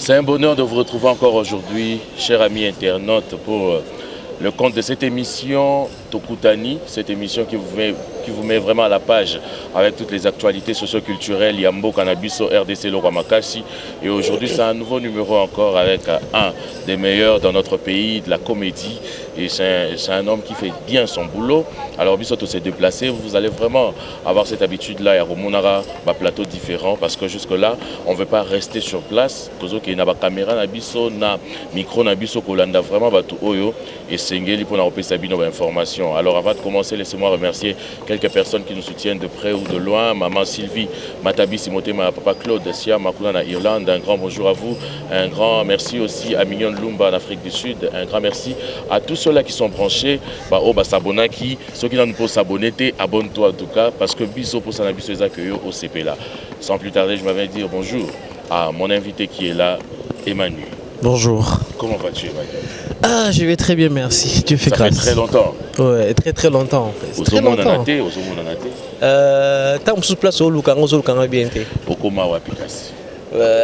C'est un bonheur de vous retrouver encore aujourd'hui, chers amis internautes, pour le compte de cette émission Tokutani, cette émission qui vous met vraiment à la page avec toutes les actualités socio-culturelles, Yambo, Cannabiso, RDC, Loramakasi. Et aujourd'hui, c'est un nouveau numéro encore avec un des meilleurs dans notre pays, de la comédie. Et c'est un homme qui fait bien son boulot. Alors, Bissoto s'est déplacé. Vous allez vraiment avoir cette habitude-là. Il y a Romunara, un plateau différent, parce que jusque-là, on ne veut pas rester sur place. Il y a une caméra, un micro, Kolanda, vraiment, Oyo, et Sengeli pour nous information. Alors, avant de commencer, laissez-moi remercier quelques personnes qui nous soutiennent de près ou de loin. Maman Sylvie, Matabi, Simoté, papa Claude, Sia, Makuna, en Irlande. Un grand bonjour à vous. Un grand merci aussi à Mignon Lumba en Afrique du Sud. Un grand merci à tous ceux-là qui sont branchés. Ceux qui n'ont pas s'abonner, abonne-toi en tout cas, parce que Biso pour s'en habituer au CP là. Sans plus tarder, je m'avais dire bonjour à mon invité qui est là, Emmanuel. Bonjour. Comment vas-tu, Emmanuel? Ah, je vais très bien, merci. Tu fais grâce. Ça fait très longtemps. Ouais, très longtemps en fait. Très longtemps. Tant que place au Lukanga bien. Okoma wa Picasso.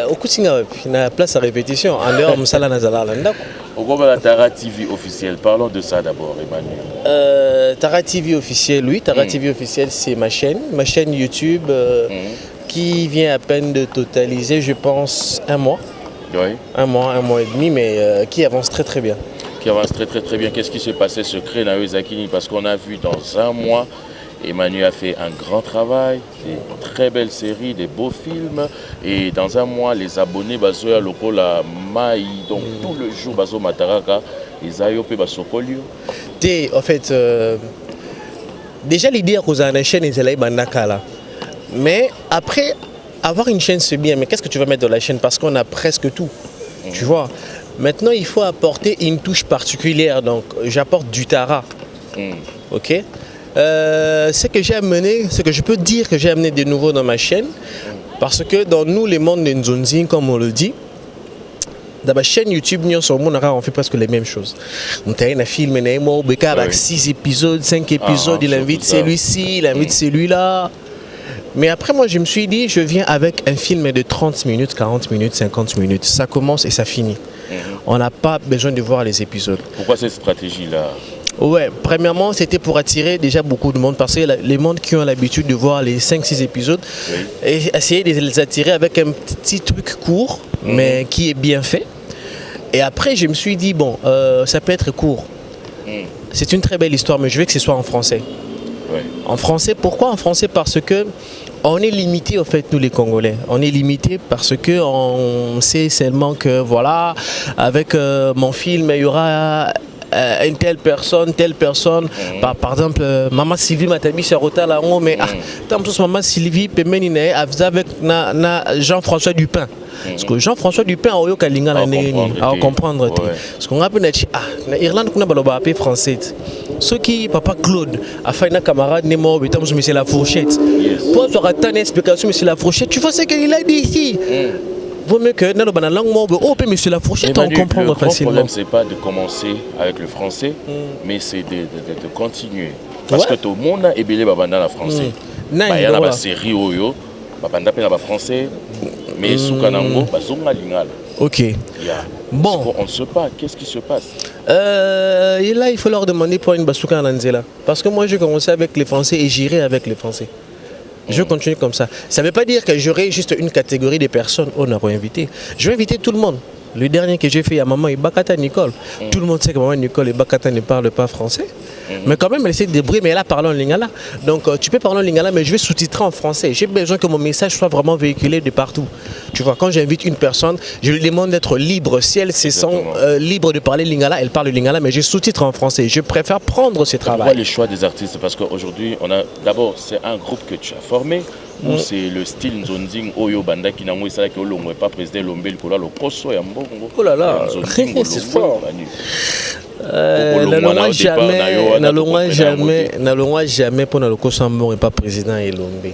Au Kusinga, il y a place à répétition. En dehors, Msala Nazala. Okoma la Tara TV officielle. Parlons de ça d'abord, Emmanuel. Tara TV officielle, oui. Tara TV officielle, c'est ma chaîne YouTube qui vient à peine de totaliser, je pense, un mois. Oui. Un mois et demi, mais qui avance très bien. Qui avance très bien. Qu'est-ce qui s'est passé secret dans Zakini? Parce qu'on a vu dans un mois, Emmanuel a fait un grand travail, des très belles séries, des beaux films. Et dans un mois, les abonnés, Bazoya Lokola Maï, donc tout le jour, Bazo Mataraka, ils ayope Basokolio. En fait, déjà l'idée à cause de la chaîne, ils allaient Bandakala. Mais après, avoir une chaîne, c'est bien, mais qu'est-ce que tu vas mettre dans la chaîne? Parce qu'on a presque tout, tu vois. Maintenant, il faut apporter une touche particulière, donc j'apporte du Tara, ok. Ce que j'ai amené, ce que je peux dire que j'ai amené de nouveau dans ma chaîne, parce que dans nous, les mondes de Nzonzing, comme on le dit, dans ma chaîne YouTube, on fait presque les mêmes choses. On a un film, avec 6 épisodes, 5 épisodes, il invite celui-ci, il invite celui-là. Mais après, moi, je me suis dit, je viens avec un film de 30 minutes, 40 minutes, 50 minutes. Ça commence et ça finit. On n'a pas besoin de voir les épisodes. Pourquoi cette stratégie-là? Ouais, premièrement, c'était pour attirer déjà beaucoup de monde. Parce que les mondes qui ont l'habitude de voir les 5-6 épisodes, et essayer de les attirer avec un petit truc court, mais qui est bien fait. Et après, je me suis dit, bon, ça peut être court. C'est une très belle histoire, mais je veux que ce soit en français. Ouais. En français, pourquoi en français? Parce que on est limité, en fait, nous les Congolais. On est limité parce que on sait seulement que, voilà, avec mon film, il y aura une telle personne. Par exemple, Maman Sylvie Matabi Charota là, mais tant que Maman Sylvie, avec Jean-François Dupin. Parce que Jean-François Dupin a eu à comprendre. Parce qu'on a pu dire, en Irlande, on a appelé français. Ceux qui, papa Claude, a fait un camarade, mais c'est la fourchette. Pour avoir une explication, mais c'est la fourchette, tu vois ce qu'il a dit ici. Vaut mieux que dans la langue, mais c'est la fourchette, on comprend facilement. Le problème, ce n'est pas de commencer avec le français, mais c'est de continuer. Parce que tout le monde est belé dans le français. Il y a une série Oyo, il français, mais Soukanango, ok. Bon. On ne sait pas, qu'est-ce qui se passe? Et là, il faut leur demander pour une Basouka Nanzela. Parce que moi, j'ai commencé avec les Français et j'irai avec les Français. Je continue comme ça. Ça ne veut pas dire que j'aurai juste une catégorie de personnes on a invité. Je vais inviter tout le monde. Le dernier que j'ai fait, il y a Maman Ibakata Nicole. Tout le monde sait que Maman Nicole Ibakata ne parle pas français. Mais quand même, elle essaie de débrouiller, mais elle a parlé en lingala. Donc, tu peux parler en lingala, mais je vais sous-titrer en français. J'ai besoin que mon message soit vraiment véhiculé de partout. Tu vois, quand j'invite une personne, je lui demande d'être libre. Si elle se sent libre de parler lingala, elle parle lingala, mais je sous-titre en français. Je préfère prendre ce travail. Pourquoi les choix des artistes? Parce qu'aujourd'hui, d'abord, c'est un groupe que tu as formé. Ou c'est le style Nzonzing Oyo Banda qui n'a pas président Lombe Likola Lokoso et Mbongo. Oh là là, c'est fort. N'allons jamais pour le Kosambo et pas président Elombe.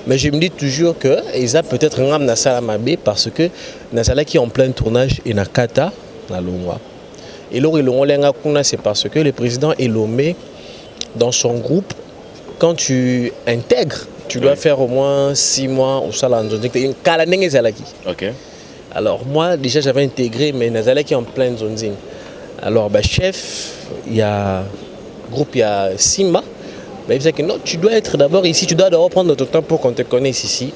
Mais je me dis toujours que ils peut-être un âme Nassala Mabé parce que Nassala qui est en plein tournage et Nakata Nalongwa. Et là, c'est parce que le président Elombe, dans son groupe, quand tu intègres, tu dois faire au moins 6 mois au salon. Ok. Alors moi, déjà, j'avais intégré, mais Nazala qui est en pleine zone zing. Alors, bah, chef, il y a groupe, il y a Simba. Bah, il disait que non, tu dois être d'abord ici, tu dois d'abord prendre ton temps pour qu'on te connaisse ici,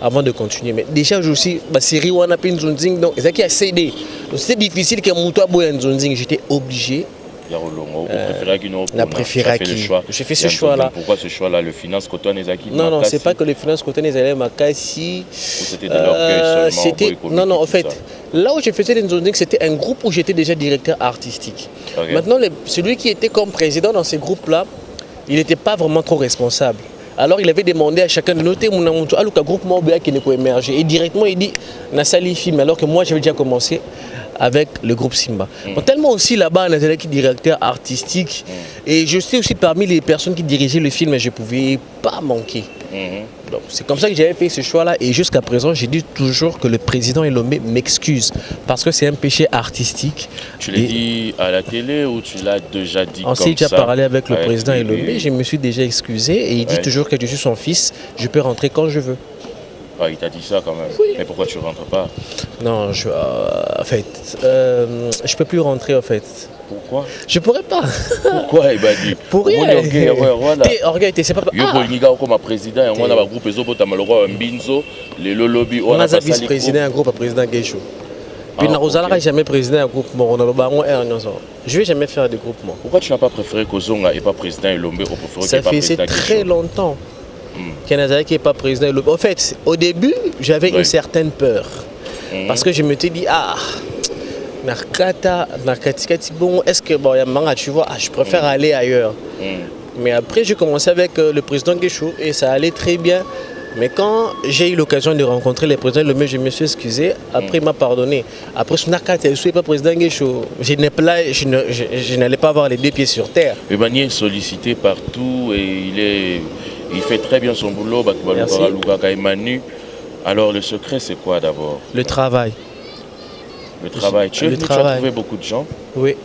avant de continuer. Mais déjà, je aussi, bah, Siri, on a pris une zone zing, donc c'est qui a cédé. Donc c'était difficile que mon toit boye une zone zing. J'étais obligé. La préférée qui. J'ai fait ce choix-là. Pourquoi ce choix-là? Le finance côté Nezaki? Non, non, c'est pas que le finance côté Nezaki Makassi. C'était de l'orgueil seulement. Non, non, en fait, là où je faisais les zones, c'était un groupe où j'étais déjà directeur artistique. Okay. Maintenant, celui qui était comme président dans ces groupes-là, il n'était pas vraiment trop responsable. Alors il avait demandé à chacun de noter mon groupe qui ne peut émerger. Et directement il dit Nassali film, alors que moi j'avais déjà commencé avec le groupe Simba. Donc, tellement aussi là-bas, on était directeur artistique. Et je suis aussi parmi les personnes qui dirigeaient le film et je ne pouvais pas manquer. Donc c'est comme ça que j'avais fait ce choix-là. Et jusqu'à présent, j'ai dit toujours que le président Elomé m'excuse parce que c'est un péché artistique. Tu l'as dit à la télé ou tu l'as déjà dit comme ça? On s'est déjà parlé avec le président Elomé, je me suis déjà excusé et il dit toujours que je suis son fils, je peux rentrer quand je veux. Ah, il t'a dit ça quand même. Oui. Mais pourquoi tu ne rentres pas? Non, en fait, je peux plus rentrer en fait. Pourquoi? Je pourrais pas. Pourquoi il m'a dit? Pour rien. C'est pas. Comme président, on a un groupe Mbinzo, les lobby. On a vice-président un groupe président Guécho. Puis on n'a jamais président un groupe. Je ne vais jamais faire de groupement. Pourquoi tu n'as pas préféré Kozonga et pas président Elombe? Ça fait très longtemps qu'il n'est pas président Elombe. En fait, au début, j'avais une certaine peur. Parce que je me suis dit, bon, est-ce que tu vois, je préfère aller ailleurs. Mais après, j'ai commencé avec le président Guécho et ça allait très bien. Mais quand j'ai eu l'occasion de rencontrer le président Lomé, je me suis excusé. Après, il m'a pardonné. Après, je ne suis pas président Guécho. Je n'allais pas avoir les deux pieds sur terre. Ebani est sollicité partout et il fait très bien son boulot. Merci. Alors, le secret, c'est quoi d'abord? Le travail. Le travail. Tu as trouvé beaucoup de gens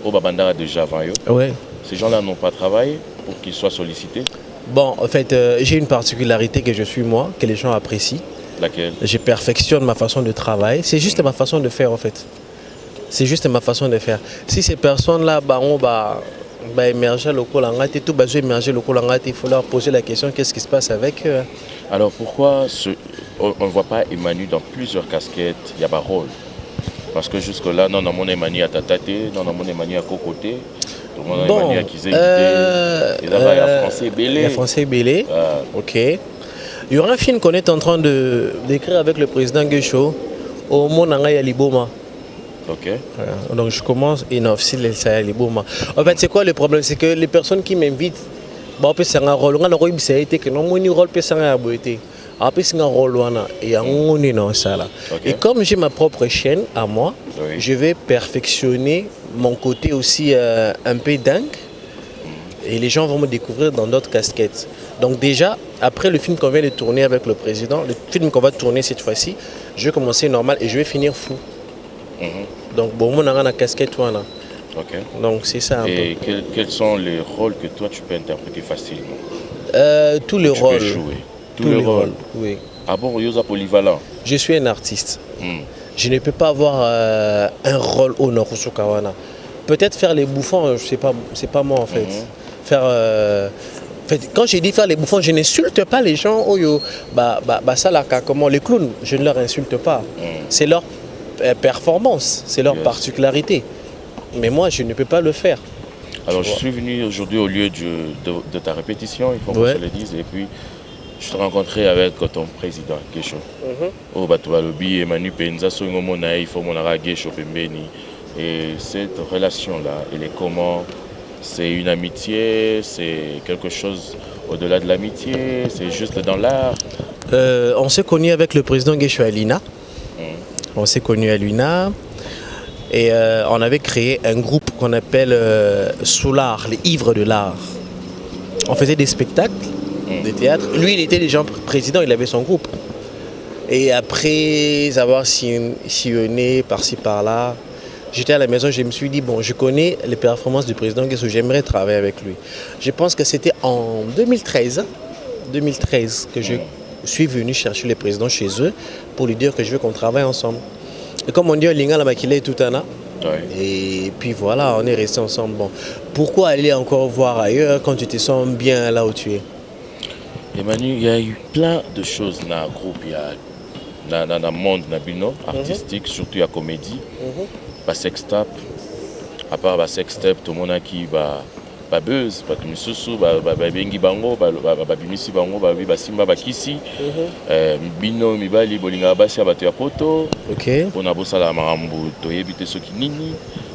au Babandara déjà avant eux. Oui. Ces gens-là n'ont pas travaillé pour qu'ils soient sollicités? Bon, en fait, j'ai une particularité que je suis moi, que les gens apprécient. Laquelle? Je perfectionne ma façon de travailler. C'est juste ma façon de faire, en fait. C'est juste ma façon de faire. Si ces personnes-là, émerger le il faut leur poser la question, qu'est-ce qui se passe avec eux? Alors, pourquoi on ne voit pas Emmanuel dans plusieurs casquettes? Il y a un rôle. Parce que jusque-là, non, mon Emmanuel à Tataté, non, mon Emmanuel à Cocoté. Bon, il y a Français Bélé. Il y a Français Bélé. Ok. Il y aura un film qu'on est en train d'écrire avec le président Guécho au Monanga Yaliboma. Ok. Donc je commence et non, si les Yaliboma. En fait, c'est quoi le problème? C'est que les personnes qui m'invitent, on peut faire un rôle. On a rôle que non, mon rôle peut faire un rôle. Et comme j'ai ma propre chaîne à moi, je vais perfectionner mon côté aussi un peu dingue. Et les gens vont me découvrir dans d'autres casquettes. Donc déjà, après le film qu'on vient de tourner avec le président, le film qu'on va tourner cette fois-ci, je vais commencer normal et je vais finir fou. Donc bon, on a une casquette. Okay. Donc c'est ça un et peu. Quels sont les rôles que toi tu peux interpréter facilement? Tous les rôles. Tu peux jouer. Tous les rôles. Oui. Ah bon, Yosa polyvalent. Je suis un artiste. Je ne peux pas avoir un rôle au Norusukawana. Peut-être faire les bouffons, c'est pas moi en fait. Faire, en fait, quand j'ai dit faire les bouffons, je n'insulte pas les gens. Comment les clowns, je ne leur insulte pas. C'est leur performance, c'est leur particularité. Mais moi, je ne peux pas le faire. Alors, je suis venu aujourd'hui au lieu de ta répétition, il faut que je le dise, et puis je te rencontrais avec ton président, Guécho. Au Batoualobi, Emmanuel Penza, il faut mon Guécho Pembeni. Et cette relation-là, elle est comment? C'est une amitié, c'est quelque chose au-delà de l'amitié, c'est juste dans l'art? On s'est connus avec le président Guécho à l'INA. On s'est connus à l'INA. Et on avait créé un groupe qu'on appelle Soulard, les ivres de l'art. On faisait des spectacles, des théâtres. Lui, il était déjà président, il avait son groupe. Et après avoir sillonné par-ci par-là, j'étais à la maison, je me suis dit, bon, je connais les performances du président Guécho, j'aimerais travailler avec lui. Je pense que c'était en 2013 que je suis venu chercher le président chez eux pour lui dire que je veux qu'on travaille ensemble. Et comme on dit, Lingala Makile tout un an. Ouais. Et puis voilà, on est restés ensemble. Bon, pourquoi aller encore voir ailleurs quand tu te sens bien là où tu es? Emmanuel, il y a eu plein de choses dans le groupe, il y a dans le monde artistique, surtout la comédie, la sextape. À part la sextape, tout le monde qui va buzz, pas de susu, bengi bango, bimisi bango, basimba bakisi, bino mibali bolinga basi abatu ya poto. OK. On a bossé la marambo, toyebite soki nini,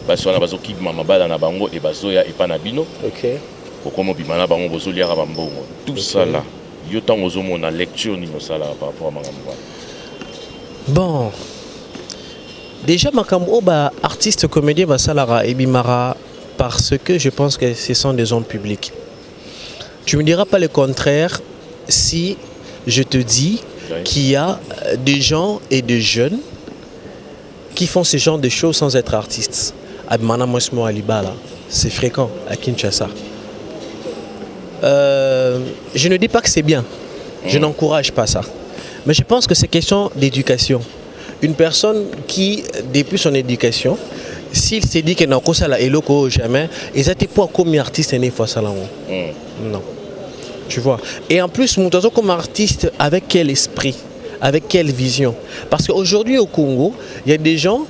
basi wana bazoki mabala na bango et bazoya et pas na bino. OK. Pourquoi bimana bango bozoliara bambongo. Tout ça là, yo tant ozomo na lecture ni mosala par rapport à marambo. Bon. Déjà makambo ba artiste comédien ba salara et bimara parce que je pense que ce sont des hommes publics. Tu me diras pas le contraire si je te dis qu'il y a des gens et des jeunes qui font ce genre de choses sans être artistes. Abimana Mosmo Alibala, c'est fréquent à Kinshasa. Je ne dis pas que c'est bien, je n'encourage pas ça. Mais je pense que c'est question d'éducation. Une personne qui, depuis son éducation, s'il s'est dit qu'il n'a pas ça et loco jamais, ils étaient pas comme artiste et fois ça non. Tu vois. Et en plus, Moutazo comme artiste, avec quel esprit, avec quelle vision? Parce qu'aujourd'hui au Congo, il y a des gens,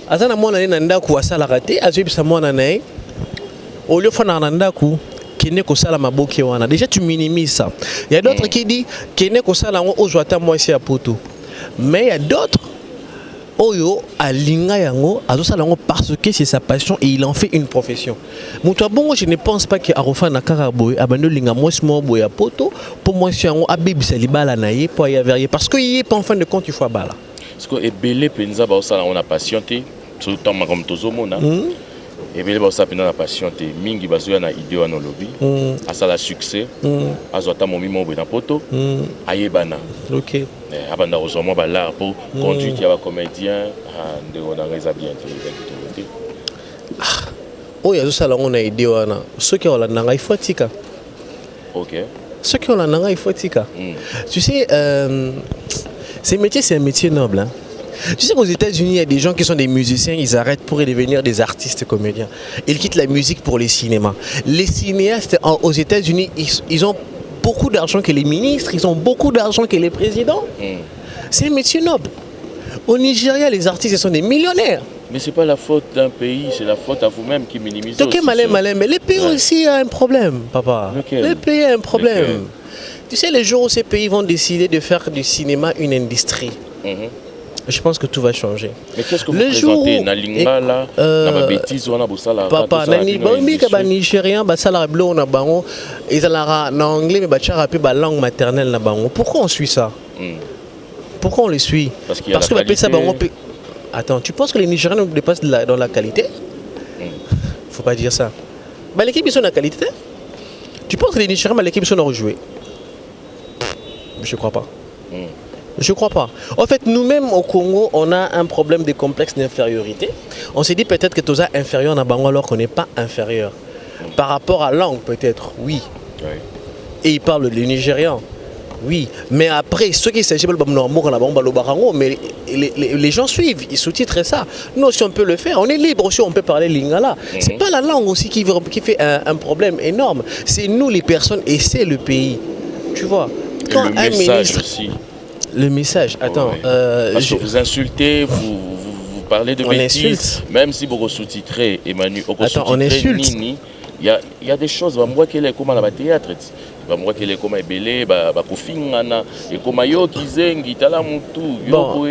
azana mwana nanda ku asala raté, azubi sa mwana nae, au lieu fana nanda ku kene ko sala maboki wana. Déjà tu minimises ça. Il y a d'autres qui disent kene ko sala ngo ozwata moi ici à poto. Mais il y a d'autres Oyo alinga yango azosala yango parce que c'est sa passion et il en fait une profession. Muto bongo je ne pense pas que Arofa na karaboy abando linga moi boya poto pour moi si yango abibisa libala na ye pour y avoir parce que y est en fin de compte il faut bala. Parce que ebele penza ba osala on a patienté surtout comme tozomona. Ebele ba osala penza na patienté mingi bazoya na idée wana lobby. Asala succès. Azota momi mo na poto. Ayebana. OK. Abanda ozoma ba l'art pour conduire ya ba comédien de on a reza bien tout. Oh ya zosala on a idée wana. Ceux qui ont la nanga il faut tika. OK. Ceux qui ont la nanga il faut tika. Tu sais ces métiers c'est un métier noble hein. Tu sais qu'aux États-Unis, il y a des gens qui sont des musiciens, ils arrêtent pour devenir des artistes comédiens. Ils quittent la musique pour les cinémas. Les cinéastes aux États-Unis, ils ont beaucoup d'argent que les ministres, ils ont beaucoup d'argent que les présidents. C'est un métier noble. Au Nigeria, les artistes sont des millionnaires. Mais c'est pas la faute d'un pays, c'est la faute à vous-même qui minimisez. Ok, malin, mais les pays aussi ont un problème, papa. Les pays ont un problème. Tu sais, les jours où ces pays vont décider de faire du cinéma une industrie, je pense que tout va changer. Mais qu'est-ce que vous présentez na lingala, na bêtise wana bosala papa nani bombi ka ba nigérien ba sala blo na bango ezala na anglais mais ba tchara pe ba langue maternelle na bango. Pourquoi on suit ça? Pourquoi on les suit? Parce que ba ça bango. Attends, tu penses que les Nigériens nous dépassent dans la qualité? Faut pas dire ça. Bah l'équipe ils sont la qualité. Tu penses que les Nigériens bah, l'équipe ils sont rejoués? Je crois pas. Je crois pas. En fait, nous-mêmes au Congo, on a un problème de complexe d'infériorité. On s'est dit peut-être que tous inférieur à Bango alors qu'on n'est pas inférieur. Par rapport à langue, peut-être, oui. Et ils parlent le nigérian. Oui. Mais après, ceux qui s'agissent de mais les gens suivent, ils sous-titrent ça. Nous aussi, on peut le faire. On est libre aussi, on peut parler lingala. C'est pas la langue aussi qui fait un problème énorme. C'est nous les personnes et c'est le pays. Tu vois. Quand le message aussi. Le message, attends. Parce que vous insultez, vous parlez de bêtises. Insulte. Même si vous sous-titrez, Emmanuel, attends, on insulte. Il y a des choses, moi qui est comme à la théâtre. Moi qui est comme à Belé, Bakofingana, et comme à Yokizengi, Talamutu,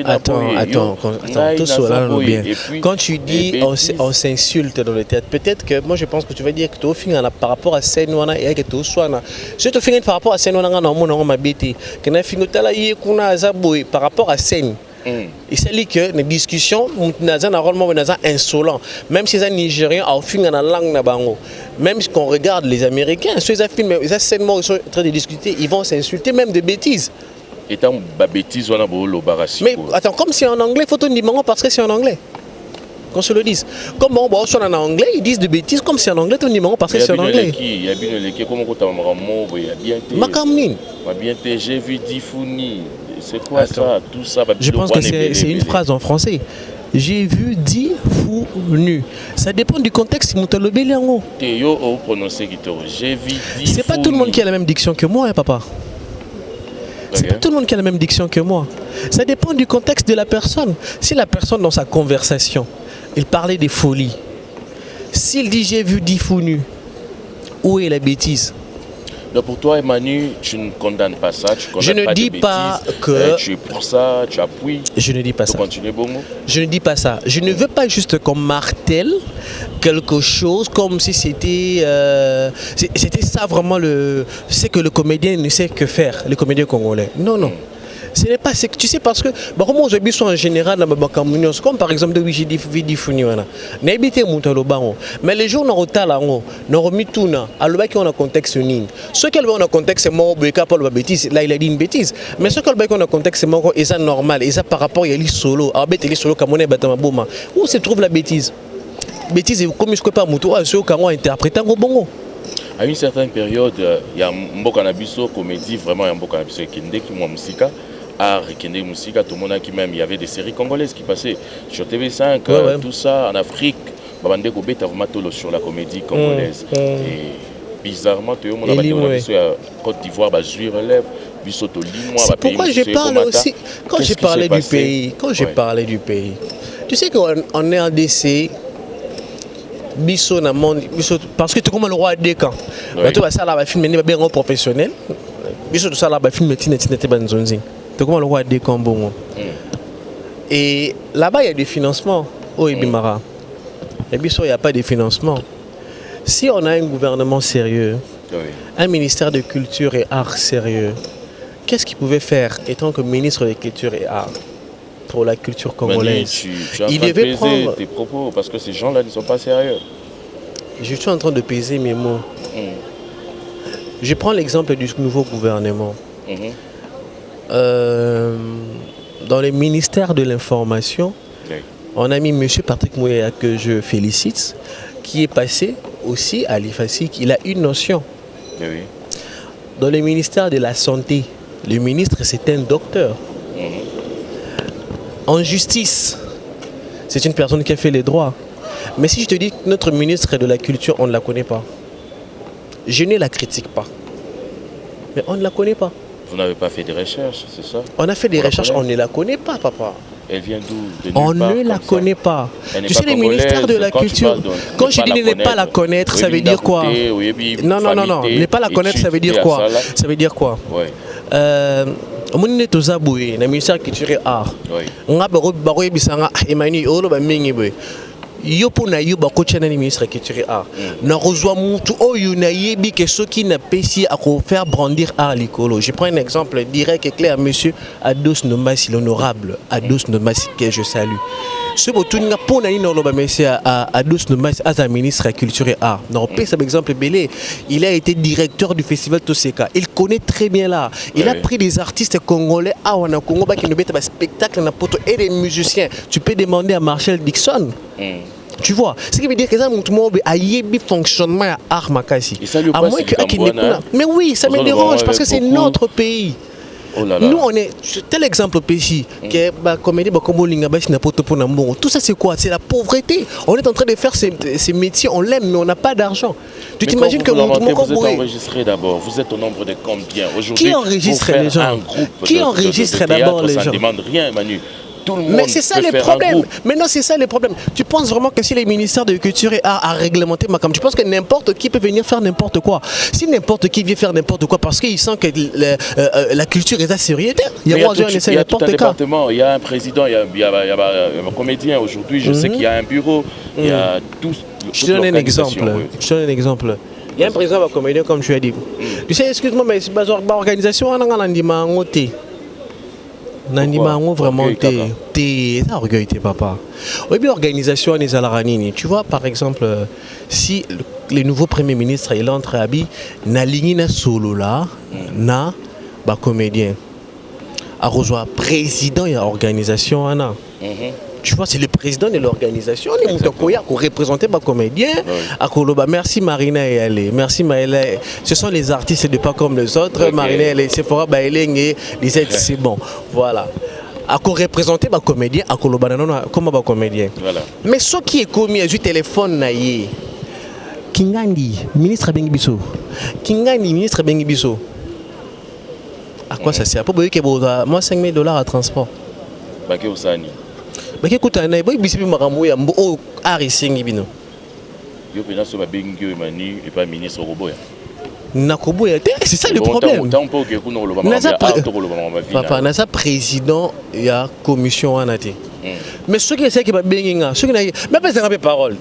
attends, tout cela bien. Quand tu dis on s'insulte dans le théâtre, peut-être que moi je pense que tu vas dire que tu as par rapport à Senwana et que tu as si tu fais par rapport à Senwana, on m'a bêté, que tu as par rapport à Sen. Et c'est là que les discussions sont insolentes. Même si les Nigériens ont fait une langue, même si on regarde les Américains, ceux qui sont en train de discuter, ils vont s'insulter même de bêtises. Et tant bêtises, on a beau le barrage. Mais attends, comme c'est en anglais, il faut dire parce que c'est en anglais. Qu'on se le dise. Comme on est en anglais, ils disent de bêtises comme c'est en anglais, ton numéro parce que c'est en anglais. Il y a bien le comment tu as bien été. Makamnin. J'ai vu Difouni. C'est quoi ça? Tout ça Je pense que c'est une phrase en français. J'ai vu 10 fous nus. Ça dépend du contexte. C'est pas tout le monde qui a la même diction que moi, hein, papa. C'est pas tout le monde qui a la même diction que moi. Ça dépend du contexte de la personne. Si la personne, dans sa conversation, il parlait des folies. S'il dit j'ai vu 10 fous nus, où est la bêtise? Donc pour toi, Emmanuel, tu ne condamnes pas ça, tu condamnes je ne pas dis des pas bêtises, que tu es pour ça, tu appuies. Je ne dis pas ça. Continuer bon mot. Je ne dis pas ça. Je ne veux pas juste qu'on martèle quelque chose comme si c'était c'était ça vraiment c'est que le comédien ne sait que faire, le comédien congolais. Non, non. Ce n'est pas, tu sais, parce que comment je dis en général dans ma communauté, comme par exemple de Wiji Funiwana, n'habitez Moutalobango, mais les jours n'ont pas là, n'ont mis tout là, alors qu'on a contexte ning. Ce qu'elle veut en contexte, c'est mort, béka pour la bêtise, là il a dit une bêtise, mais ce qu'elle veut en contexte, c'est mort, et ça normal, et ça par rapport à l'île solo, à bête l'île solo, comme on est battant bouma, où se trouve la bêtise? Bêtise, comme je ne peux pas mouton, à ceux qui ont interprété en bongo. À une certaine période, il y a un beau canabiso, comédie, vraiment un beau canabiso, qui m'a musica. Art et musique, tout le monde qui même, il y avait des séries congolaises qui passaient sur TV5, tout ça en Afrique. Babande Kobe Tavmatolo sur la comédie congolaise. Et bizarrement, tout le monde a dit Côte d'Ivoire, Bazui relève, Bissoto Limois. C'est pourquoi je parle aussi, quand j'ai parlé du pays, parlé du pays, tu sais qu'on est en DC. Bisso na monde, parce que tout comme le roi des camps. Tu vas ça là, film bien professionnel. Bisso tout ça là, film tinete banzonzi. Comment le roi des Cambons. Et là-bas, il y a des financements au Ibimara. Et bien sûr, il n'y a pas de financement. Si on a un gouvernement sérieux, un ministère de culture et art sérieux, qu'est-ce qu'il pouvait faire étant que ministre de culture et art pour la culture congolaise? Il devait prendre tes propos parce que ces gens-là ne sont pas sérieux. Je suis en train de peser mes mots. Je prends l'exemple du nouveau gouvernement. Dans le ministère de l'information, on a mis M. Patrick Mouya, que je félicite, qui est passé aussi à l'IFASIC. Il a une notion. Dans le ministère de la Santé, le ministre, c'est un docteur. En justice, c'est une personne qui a fait les droits. Mais si je te dis que notre ministre de la Culture, on ne la connaît pas. Je ne la critique pas. Mais on ne la connaît pas. Vous n'avez pas fait de recherches, c'est ça? On a fait des recherches, on ne la connaît pas, papa. Elle vient d'où? On ne la connaît pas. Tu sais, le ministère de la Culture, quand je dis ne pas la connaître, ça veut dire quoi? Non, non, non, non. Ne pas la connaître, ça veut dire quoi? Ça veut dire quoi? Au ministère de la Culture et art, on a Emmanuel yo pona yo ba coach na ministre culture art na reçoit mutu oyo na yebi que ceux qui n'a pas si à faire brandir art l'écolo. Je prends un exemple direct et clair, monsieur Ados Nomasi, l'honorable Ados Nomasi, que je salue. Ce botuninga pona ni no ba monsieur Ados Nomasi as un ministre de culture et art. Non, par exemple belé, il a été directeur du festival Toseka. Il connaît très bien là. Il a pris des artistes congolais à wana Congo ba qui ne bête pas spectacle na poto et des musiciens. Tu peux demander à Marshall Dixon. Tu vois, ce qui veut dire que ça montre a un fonctionnement à art makasi. À moins que mais oui, ça me dérange parce que c'est notre pays. Nous on est tel exemple pays que comédie tout ça c'est quoi? C'est la pauvreté. On est en train de faire ces métiers, on l'aime mais on n'a pas d'argent. Tu t'imagines que vous êtes enregistré d'abord, vous êtes au nombre de combien aujourd'hui? Qui enregistre les gens? Qui enregistre d'abord les gens? Ça ne demande rien, Manu. Mais c'est ça le problème. Mais non, c'est ça le problème. Tu penses vraiment que si les ministères de culture et art a réglementé Macam, tu penses que n'importe qui peut venir faire n'importe quoi? Si n'importe qui vient faire n'importe quoi parce qu'il sent que la culture est sérieux, il y a tout un département, il y a un président, il y a un comédien aujourd'hui, je sais qu'il y a un bureau, il y a tout. Je te donne un exemple. Il y a un président un comédien comme tu as dit. Tu sais, excuse-moi, mais c'est pas l'organisation, on a un Nandimango vraiment t'es orgueil papa. Oui bien organisation des alaranini. Tu vois par exemple si le nouveau premier ministre il entre à Abi na ligne na solo là na ba comédien a rejoint président et organisation ana Tu vois, c'est le président de l'organisation. Il est représenté par comédien. Merci Marina et Ale. Merci Maëla. Ce sont les artistes de pas comme les autres. Okay. Marina et Ale, c'est pour c'est bon. Voilà. Représenté par comédien, comme par comédien. Voilà. Mais ce qui est commis, du téléphone, Kingandi, ministre Bengibiso. Kingandi, ministre Bengibiso. À quoi ça sert? Pour moi, $5 000 à transport. Baké Osani. Mais écoute, on a beaucoup de maramouya, oh, Arisengi bino. Yo pena so ba bengi Emmanuel et pas ministre Roboya. Nakoboya, c'est ça le problème. Papa, nasa président il y a commission en athée. Mais ceux qui savent qui va bengi ceux qui n'ont même pas de parole.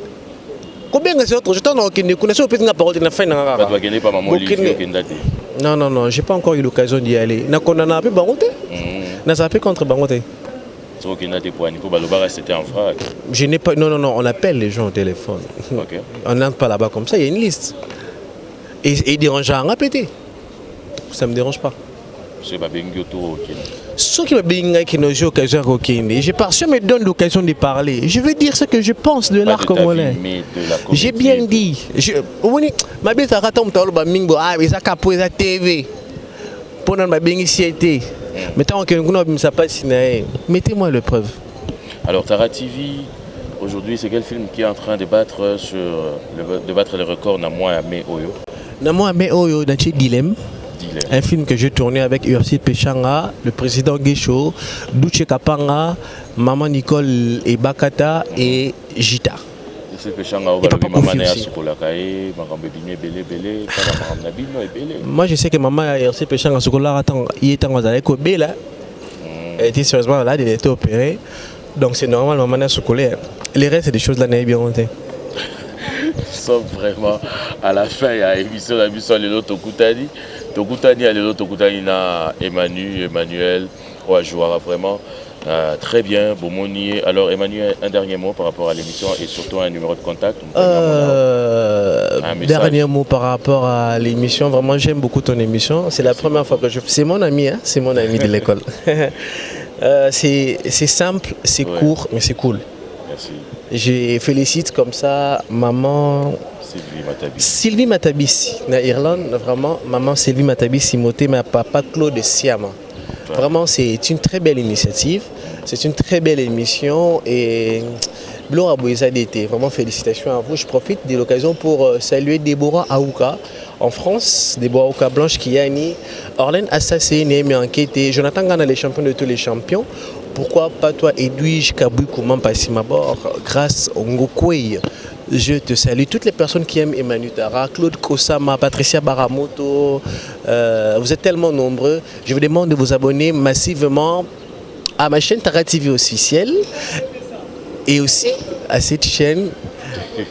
Combien c'est autre? Je t'en ai aucune connaissance de la parole de la fin. Non, j'ai pas encore eu l'occasion d'y aller. N'a pas bangote. N'a pas contre bangote. C'était en frac. Je n'ai pas. Non, on appelle les gens au téléphone. Okay. On n'entre pas là-bas comme ça, il y a une liste. Et dérangeant à répéter. Ça ne me dérange pas. Ceux qui n'ont eu l'occasion de j'ai pas, ça me donne l'occasion de parler. Je veux dire ce que je pense de l'art congolais. J'ai bien dit. Ma bête a raté un TV. Pendant ma bénéficialité. Mettez-moi le preuve. Alors Tara TV, aujourd'hui, c'est quel film qui est en train de battre le record Namoa Ame Oyo? Namoa Ame Oyo, dans Dilemme. Un film que j'ai tourné avec Ursi Pechanga, le président Guécho, Douche Kapanga, Maman Nicole et Bakata et Gita. Moi je sais que maman Ursi Pechanga il était en Bela. Elle était sérieusement là, elle était opérée. Donc c'est normal, maman a soucoulé. Les restes, c'est des choses là, n'est bien monté. Nous sommes vraiment à la fin. Il y a l'émission de la mission de Tokutani. Tokutani a le Tokutani na Emmanuel Ouajouara vraiment très bien. Bomoni. Alors Emmanuel, un dernier mot par rapport à l'émission et surtout un numéro de contact. Dernier mot par rapport à l'émission. Vraiment, j'aime beaucoup ton émission. C'est la première fois que je fais. C'est mon ami, hein? C'est mon ami de l'école. C'est simple, c'est court, mais c'est cool. Merci. Je félicite comme ça maman Sylvie Matabisi, na Irlande, vraiment maman Sylvie Matabisi moté ma papa Claude Siama. Vraiment c'est une très belle initiative, c'est une très belle émission et Blora Boïsa d'été. Vraiment félicitations à vous. Je profite de l'occasion pour saluer Déborah Aouka en France, Déborah Aouka Blanche Kiani, Orlène Assassé, Némi Enquêté, Jonathan Gana, les champions de tous les champions. Pourquoi pas toi, Edwige Kabouikouman Passimabor, grâce au Ngokwei. Je te salue. Toutes les personnes qui aiment Emmanuel Tara, Claude Kosama, Patricia Baramoto, vous êtes tellement nombreux. Je vous demande de vous abonner massivement à ma chaîne Tara TV officielle et aussi à cette chaîne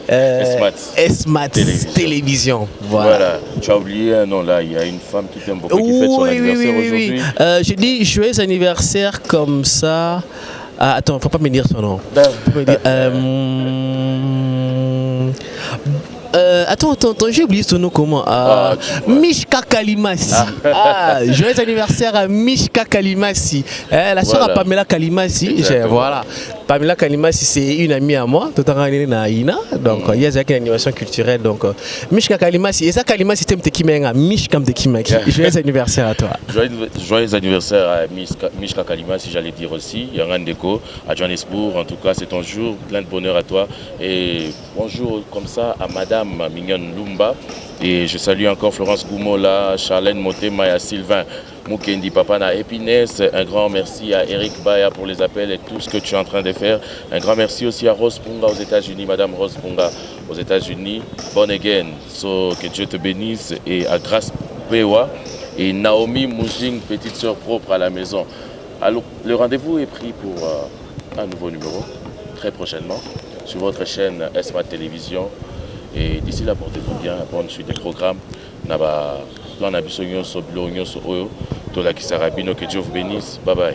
Esmat Télévision. Voilà. Tu as oublié un nom là, il y a une femme qui t'aime beaucoup qui fête son anniversaire aujourd'hui. Je dis joyeux anniversaire comme ça. Ah, attends, faut pas me dire son nom. Attends, j'ai oublié son nom comment? Mishka Kalimasi. Joyeux anniversaire à Mishka Kalimasi. La soeur à Pamela Kalimasi. Voilà. Pamela Kalimasi, c'est une amie à moi. Tout en Ina. Donc, il y a une animation culturelle. Donc, Mishka Kalimasi. Et ça, Kalimasi, c'est un petit kimenga. Mishka Mtekimaki. Joyeux anniversaire à toi. Joyeux anniversaire à Mishka Kalimasi, j'allais dire aussi. Yangan Deko, à Johannesburg. En tout cas, c'est ton jour. Plein de bonheur à toi. Et bonjour comme ça à Madame Mignonne Lumba. Et je salue encore Florence Goumola, Charlène Motema et Sylvain Mukendi, Papa na Épinès. Un grand merci à Eric Baya pour les appels et tout ce que tu es en train de faire. Un grand merci aussi à Rose Punga aux États-Unis, Madame Rose Punga aux États-Unis. Born again, que Dieu te bénisse. Et à Grace Bewa et Naomi Moujing, petite sœur propre à la maison. Alors, le rendez-vous est pris pour un nouveau numéro très prochainement sur votre chaîne Esmat Télévision. Et d'ici là, portez-vous bien, bonne suite des programmes. Naba, plan Nabisognon, Soblo, Oyo, Tola Kisarabino, que Dieu vous bénisse. Bye bye.